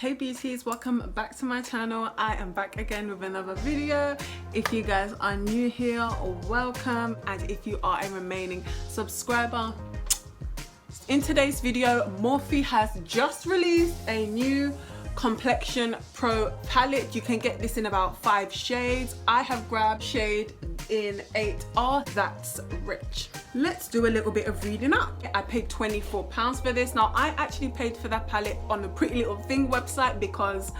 Hey beauties, welcome back to my channel. I am back again with another video. If you guys are new here, welcome, and if you are a remaining subscriber, in today's video, Morphe has just released a new Complexion Pro palette. You can get this in about 5 shades. I have grabbed shade in 8R, That's Rich. Let's do a little bit of reading up. I paid £24 for this. Now I actually paid for that palette on the Pretty Little Thing website because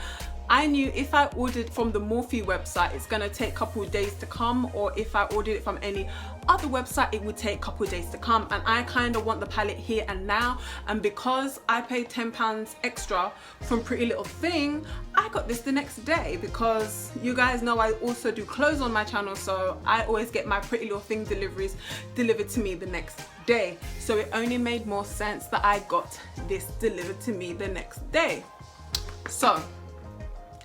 I knew if I ordered from the Morphe website, it's gonna take a couple of days to come, or if I ordered it from any other website, it would take a couple of days to come. And I kind of want the palette here and now. And because I paid £10 extra from Pretty Little Thing, I got this the next day, because you guys know I also do clothes on my channel, so I always get my Pretty Little Thing deliveries delivered to me the next day. So it only made more sense that I got this delivered to me the next day.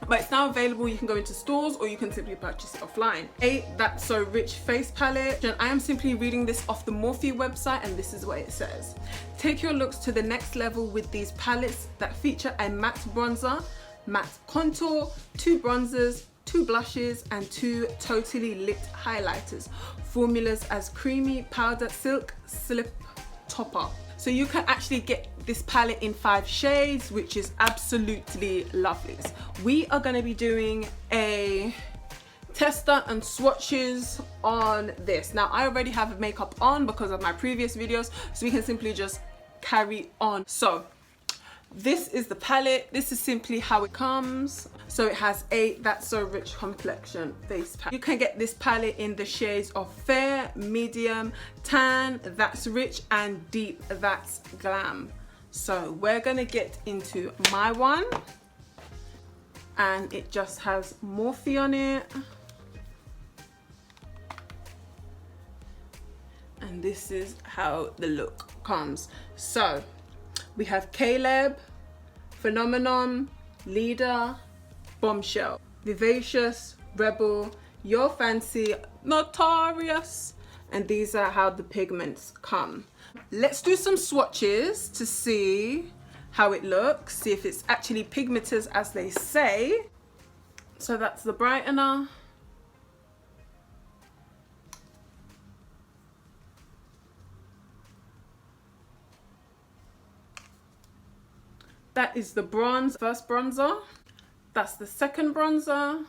But it's now available. You can go into stores or you can simply purchase it offline. That's So Rich face palette. And I am simply reading this off the Morphe website, and this is what it says. Take your looks to the next level with these palettes that feature a matte bronzer, matte contour, 2 bronzers, 2 blushes, and 2 totally lit highlighters. Formulas as creamy powder silk slip topper. So you can actually get this palette in 5 shades, which is absolutely lovely. We are going to be doing a tester and swatches on this. Now I already have makeup on because of my previous videos, so we can simply just carry on. So this is the palette. This is simply how it comes. So it has a That's So Rich complexion face palette. You can get this palette in the shades of fair, medium, tan, That's Rich, and deep, That's Glam. So we're gonna get into my one, and it just has Morphe on it. And this is how the look comes. So we have Caleb, Phenomenon, Leader, Bombshell, Vivacious, Rebel, Your Fancy, Notorious, and these are how the pigments come. Let's do some swatches to see how it looks, see if it's actually pigmented as they say. So that's the brightener. That is the first bronzer. That's the second bronzer.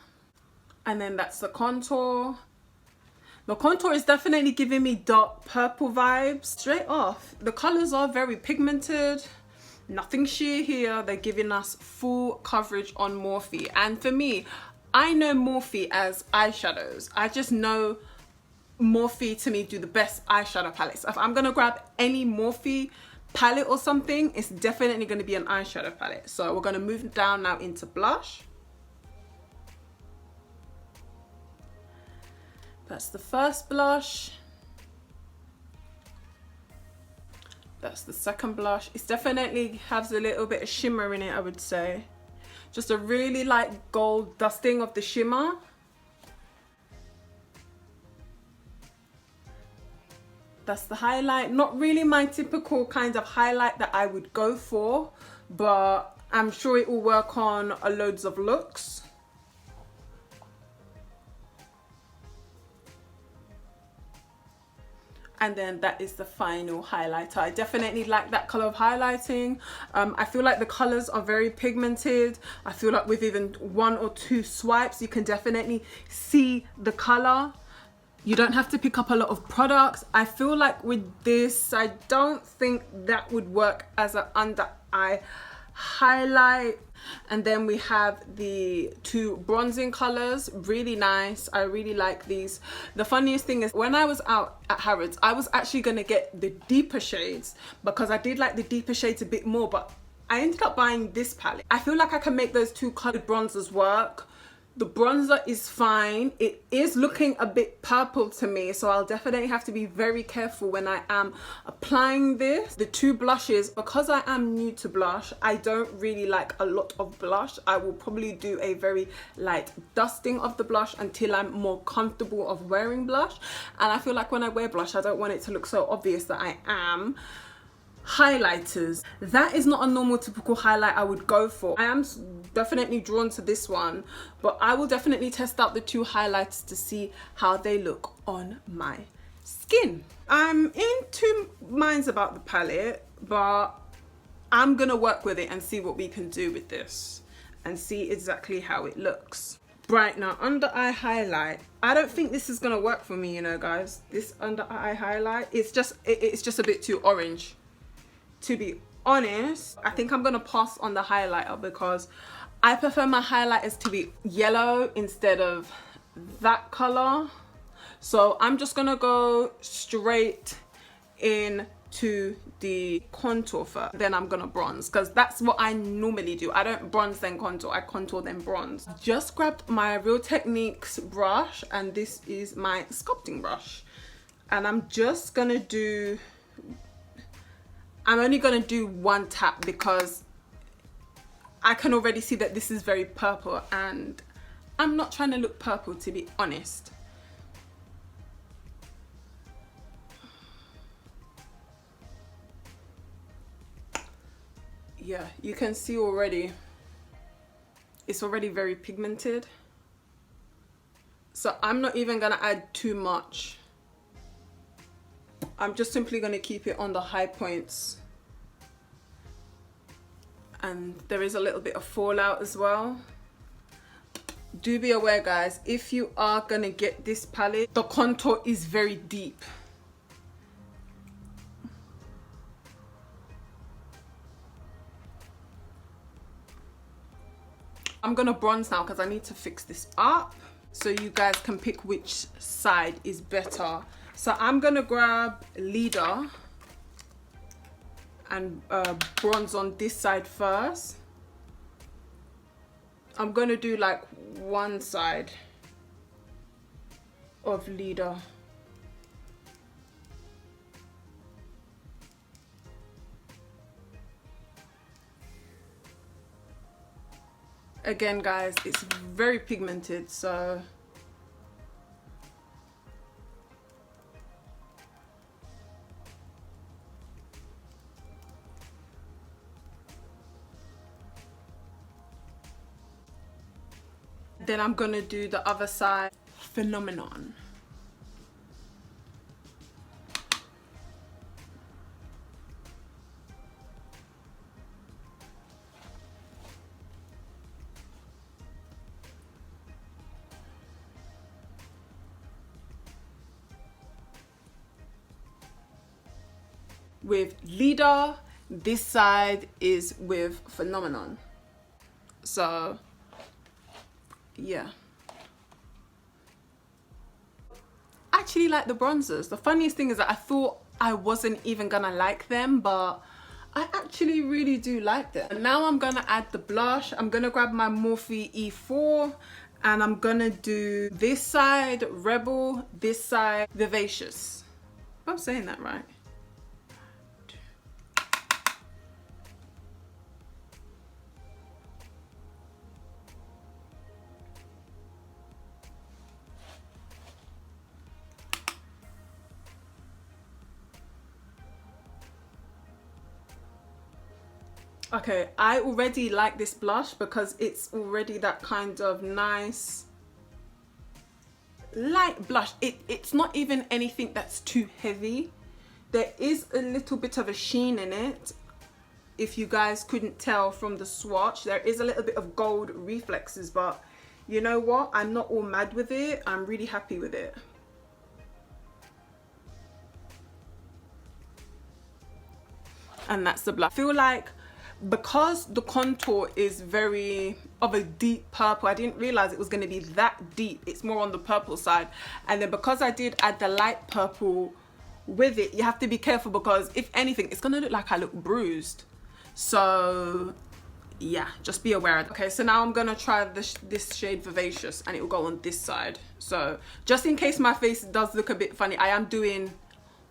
And then that's the contour. The contour is definitely giving me dark purple vibes. Straight off, the colors are very pigmented. Nothing sheer here. They're giving us full coverage on Morphe. And for me, I know Morphe as eyeshadows. I just know Morphe to me do the best eyeshadow palettes. If I'm gonna grab any Morphe palette or something, it's definitely going to be an eyeshadow palette. So we're going to move down now into blush. That's the first blush. That's the second blush. It definitely has a little bit of shimmer in it, I would say. Just a really light gold dusting of the shimmer. That's the highlight. Not really my typical kind of highlight that I would go for, but I'm sure it will work on loads of looks. And then that is the final highlighter. I definitely like that color of highlighting. I feel like the colors are very pigmented. I feel like with even 1 or 2 swipes, you can definitely see the color. You don't have to pick up a lot of products. I feel like with this, I don't think that would work as an under eye highlight. And then we have the 2 bronzing colors, really nice. I really like these. The funniest thing is when I was out at Harrods, I was actually gonna get the deeper shades because I did like the deeper shades a bit more, but I ended up buying this palette. I feel like I can make those 2 colored bronzers work. The bronzer is fine. It is looking a bit purple to me, so I'll definitely have to be very careful when I am applying this. The 2 blushes, because I am new to blush, I don't really like a lot of blush. I will probably do a very light dusting of the blush until I'm more comfortable of wearing blush. And I feel like when I wear blush, I don't want it to look so obvious that I am. Highlighters, that is not a normal typical highlight I would go for. I am definitely drawn to this one, but I will definitely test out the two highlights to see how they look on my skin. I'm in two minds about the palette, but I'm gonna work with it and see what we can do with this and see exactly how it looks. Right, now under eye highlight, I don't think this is gonna work for me, you know, guys. This under eye highlight, it's just a bit too orange, to be honest. I think I'm gonna pass on the highlighter because I prefer my highlighters to be yellow instead of that color. So I'm just gonna go straight into the contour first, then I'm gonna bronze, because that's what I normally do. I don't bronze then contour, I contour then bronze. Just grabbed my Real Techniques brush, and this is my sculpting brush, and I'm just gonna do, I'm only gonna do one tap because I can already see that this is very purple, and I'm not trying to look purple, to be honest. Yeah, you can see already, it's already very pigmented. So I'm not even gonna add too much. I'm just simply gonna keep it on the high points. And there is a little bit of fallout as well. Do be aware, guys, if you are gonna get this palette, the contour is very deep. I'm gonna bronze now because I need to fix this up so you guys can pick which side is better. So I'm gonna grab Leader and bronze on this side first. I'm gonna do like one side of Leader. Again, guys, it's very pigmented, so then I'm gonna do the other side, Phenomenon. With Leader, this side is with Phenomenon. So yeah, I actually like the bronzers. The funniest thing is that I thought I wasn't even gonna like them, but I actually really do like them. And now I'm gonna add the blush. I'm gonna grab my Morphe E4 and I'm gonna do this side Rebel, this side Vivacious. If I'm saying that right. Okay, I already like this blush because it's already that kind of nice light blush. It's not even anything that's too heavy. There is a little bit of a sheen in it. If you guys couldn't tell from the swatch, there is a little bit of gold reflexes, but you know what? I'm not all mad with it. I'm really happy with it. And that's the blush. I feel like because the contour is very of a deep purple, I didn't realize it was going to be that deep. It's more on the purple side, and then because I did add the light purple with it, you have to be careful because if anything, it's going to look like I look bruised. So yeah, just be aware. Okay, so now I'm gonna try this shade Vivacious, and it will go on this side. So just in case my face does look a bit funny, I am doing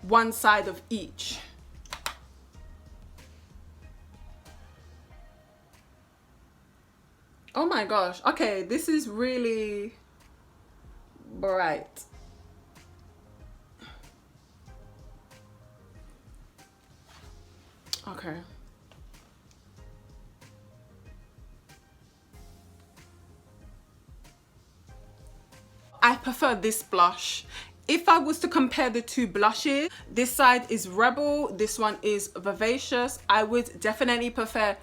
one side of each. Oh my gosh, okay, this is really bright. Okay. I prefer this blush. If I was to compare the two blushes, this side is Rebel, this one is Vivacious, I would definitely prefer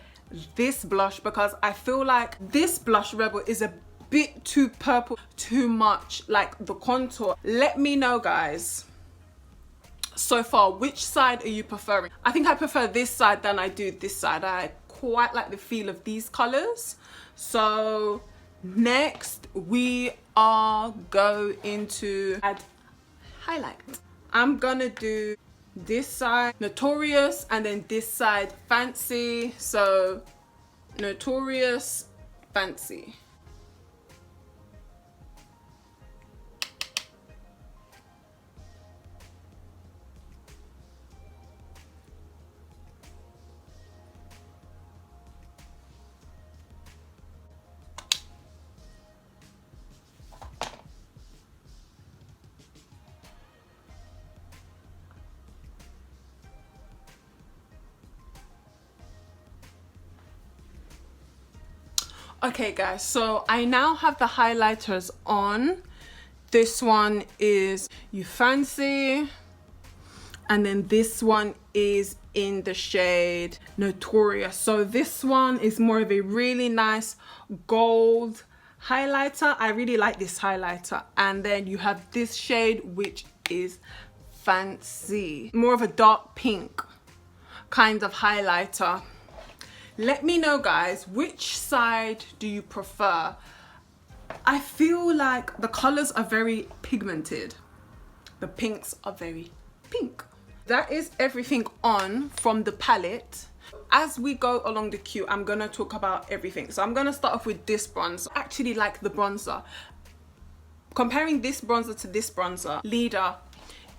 this blush because I feel like this blush Rebel is a bit too purple, too much like the contour. Let me know, guys, so far, which side are you preferring? I think I prefer this side than I do this side. I quite like the feel of these colors. So next we are going to add highlight. I'm gonna do this side Notorious and then this side Fancy. So Notorious, Fancy. Okay guys, so I now have the highlighters on. This one is You Fancy, and then this one is in the shade Notorious. So this one is more of a really nice gold highlighter. I really like this highlighter. And then you have this shade, which is Fancy, more of a dark pink kind of highlighter. Let me know, guys, which side do you prefer? I feel like the colors are very pigmented. The pinks are very pink. That is everything on from the palette. As we go along the queue, I'm gonna talk about everything. So I'm gonna start off with this bronzer. I actually like the bronzer. Comparing this bronzer to this bronzer, Leader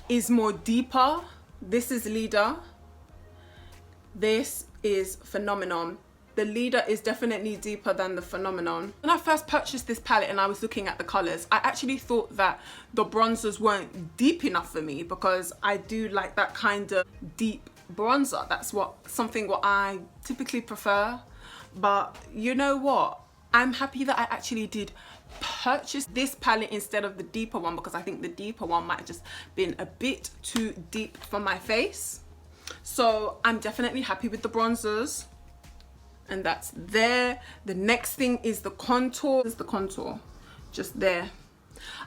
is more deeper. This is Leader. This is Phenomenon. The Leader is definitely deeper than the Phenomenon. When I first purchased this palette and I was looking at the colors, I actually thought that the bronzers weren't deep enough for me because I do like that kind of deep bronzer. That's something I typically prefer. But you know what? I'm happy that I actually did purchase this palette instead of the deeper one because I think the deeper one might have just been a bit too deep for my face. So I'm definitely happy with the bronzers, and that's there. The next thing is the contour. This is the contour, just there.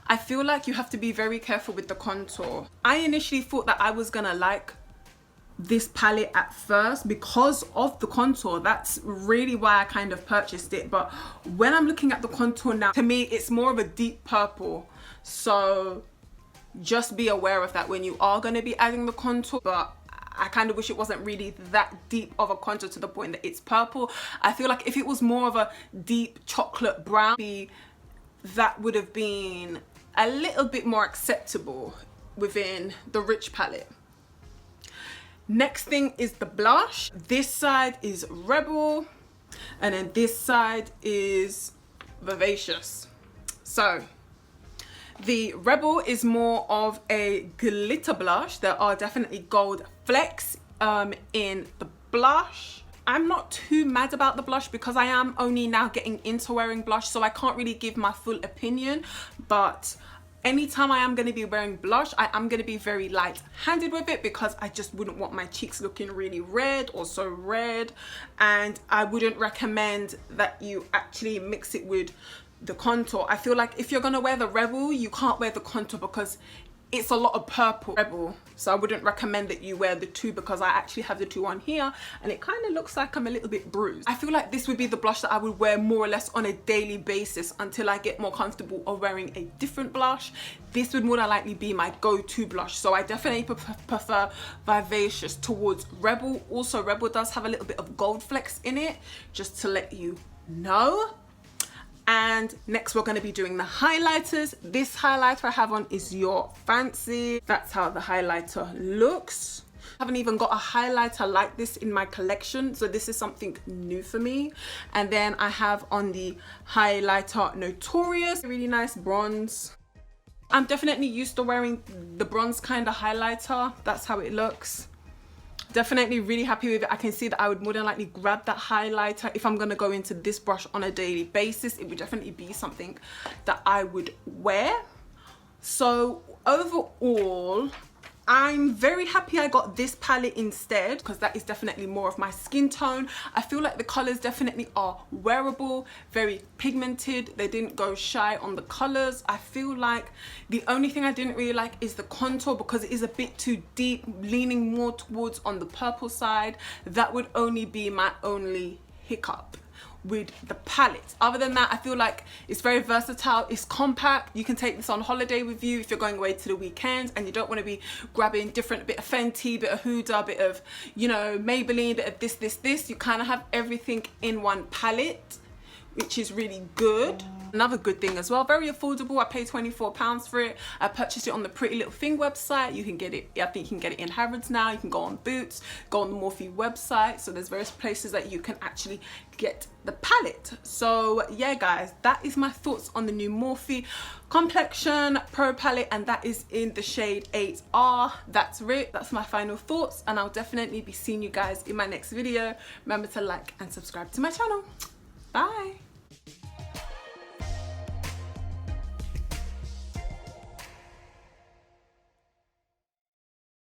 I feel like you have to be very careful with the contour. I initially thought that I was gonna like this palette at first because of the contour. That's really why I kind of purchased it. But when I'm looking at the contour now, to me it's more of a deep purple. So just be aware of that when you are going to be adding the contour. But I kind of wish it wasn't really that deep of a contour to the point that it's purple. I feel like if it was more of a deep chocolate brown, that would have been a little bit more acceptable within the Rich palette. Next thing is the blush. This side is Rebel and then this side is Vivacious. So the Rebel is more of a glitter blush. There are definitely gold flecks in the blush. I'm not too mad about the blush because I am only now getting into wearing blush, so I can't really give my full opinion. But anytime I am going to be wearing blush, I am going to be very light-handed with it because I just wouldn't want my cheeks looking really red or so red. And I wouldn't recommend that you actually mix it with the contour. I feel like if you're gonna wear the Rebel, you can't wear the contour because it's a lot of purple Rebel. So I wouldn't recommend that you wear the two because I actually have the two on here and it kind of looks like I'm a little bit bruised. I feel like this would be the blush that I would wear more or less on a daily basis until I get more comfortable of wearing a different blush. This would more than likely be my go-to blush. So I definitely prefer Vivacious towards Rebel. Also, Rebel does have a little bit of gold flecks in it, just to let you know. And next we're going to be doing the highlighters. This highlighter I have on is Your Fancy. That's how the highlighter looks. I haven't even got a highlighter like this in my collection, so this is something new for me. And then I have on the highlighter Notorious, really nice bronze. I'm definitely used to wearing the bronze kind of highlighter. That's how it looks. Definitely really happy with it. I can see that I would more than likely grab that highlighter if I'm going to go into this brush on a daily basis. It would definitely be something that I would wear. So overall, I'm very happy I got this palette instead, because that is definitely more of my skin tone. I feel like the colors definitely are wearable, very pigmented. They didn't go shy on the colors. I feel like the only thing I didn't really like is the contour, because it is a bit too deep, leaning more towards on the purple side. That would only be my only hiccup with the palette. Other than that, I feel like it's very versatile, it's compact. You can take this on holiday with you if you're going away to the weekends and you don't want to be grabbing different, bit of Fenty, bit of Huda, bit of, you know, Maybelline, bit of this. You kind of have everything in one palette, which is really good. Another good thing as well, very affordable. I paid £24 for it. I purchased it on the Pretty Little Thing website. You can get it, I think you can get it in Harrods now. You can go on Boots, go on the Morphe website. So there's various places that you can actually get the palette. So yeah guys, that is my thoughts on the new Morphe Complexion Pro palette, and that is in the shade 8R. That's it. That's my final thoughts, and I'll definitely be seeing you guys in my next video. Remember to like and subscribe to my channel. Bye.